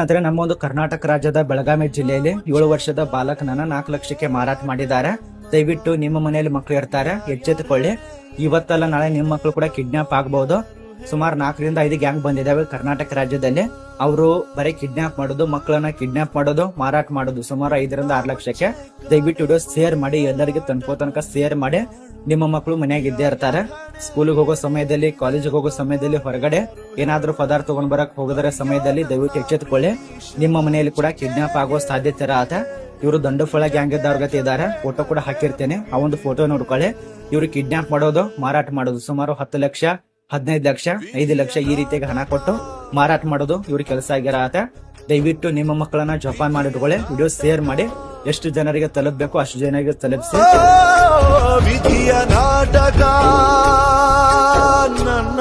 ಅಂದ್ರೆ ನಮ್ಮ ಒಂದು ಕರ್ನಾಟಕ ರಾಜ್ಯದ ಬೆಳಗಾವಿ ಜಿಲ್ಲೆಯಲ್ಲಿ 7 ವರ್ಷದ ಬಾಲಕನನ್ನ 4 ಲಕ್ಷಕ್ಕೆ ಮಾರಾಟ ಮಾಡಿದ್ದಾರೆ. ದಯವಿಟ್ಟು ನಿಮ್ಮ ಮನೆಯಲ್ಲಿ ಮಕ್ಕಳು ಇರ್ತಾರೆ, ಎಚ್ಚೆತ್ತುಕೊಳ್ಳಿ. ಇವತ್ತಲ್ಲ ನಾಳೆ ನಿಮ್ಮ ಮಕ್ಕಳು ಕೂಡ ಕಿಡ್ನಾಪ್ ಆಗಬಹುದು. ಸುಮಾರು 4 ರಿಂದ 5 ಗ್ಯಾಂಗ್ ಬಂದಿದ್ದಾವೆ ಕರ್ನಾಟಕ ರಾಜ್ಯದಲ್ಲಿ. ಅವರು ಬರೀ ಕಿಡ್ನಾಪ್ ಮಾಡೋದು, ಮಕ್ಕಳನ್ನ ಕಿಡ್ನಾಪ್ ಮಾಡೋದು, ಮಾರಾಟ ಮಾಡೋದು, ಸುಮಾರು 5 ರಿಂದ 6 ಲಕ್ಷಕ್ಕೆ. ದಯವಿಟ್ಟು ವಿಡಿಯೋ ಶೇರ್ ಮಾಡಿ, ಎಲ್ಲರಿಗೆ ತನಕ ಶೇರ್ ಮಾಡಿ. ನಿಮ್ಮ ಮಕ್ಕಳು ಮನೆಯಾಗ ಇದ್ದೇ ಇರ್ತಾರೆ. ಸ್ಕೂಲಿಗೆ ಹೋಗೋ ಸಮಯದಲ್ಲಿ, ಕಾಲೇಜಿಗೆ ಹೋಗೋ ಸಮಯದಲ್ಲಿ, ಹೊರಗಡೆ ಏನಾದ್ರೂ ಪದಾರ್ಥ ತಗೊಂಡ್ ಬರಕ್ ಹೋಗೋದರ ಸಮಯದಲ್ಲಿ ದಯವಿಟ್ಟು ಎಚ್ಚೆತ್ತುಕೊಳ್ಳಿ. ನಿಮ್ಮ ಮನೆಯಲ್ಲಿ ಕೂಡ ಕಿಡ್ನಾಪ್ ಆಗುವ ಸಾಧ್ಯತೆ ಇರತ್ತೆ. ಇವರು ದಂಡುಫಳ ಗ್ಯಾಂಗ್ ಇದ್ದವ್ರ ಗತಿ ಇದ್ದಾರೆ. ಫೋಟೋ ಕೂಡ ಹಾಕಿರ್ತೇನೆ, ಆ ಒಂದು ಫೋಟೋ ನೋಡ್ಕೊಳ್ಳಿ. ಇವರು ಕಿಡ್ನಾಪ್ ಮಾಡೋದು, ಮಾರಾಟ ಮಾಡೋದು, ಸುಮಾರು 10 ಲಕ್ಷ, 15 ಲಕ್ಷ, 5 ಲಕ್ಷ ಈ ರೀತಿಯಾಗಿ ಹಣ ಕೊಟ್ಟು ಮಾರಾಟ ಮಾಡೋದು ಇವ್ರ ಕೆಲಸ ಆಗಿರತ್ತೆ. ದಯವಿಟ್ಟು ನಿಮ್ಮ ಮಕ್ಕಳನ್ನ ಜೋಪಾನ ಮಾಡಿಟ್ಕೊಳ್ಳಿ. ವಿಡಿಯೋ ಶೇರ್ ಮಾಡಿ, ಎಷ್ಟು ಜನರಿಗೆ ತಲುಪಬೇಕು ಅಷ್ಟು ಜನರಿಗೆ ತಲುಪಿಸಿ. ವಿಧಿಯ ನಾಟಕ ನನ್ನ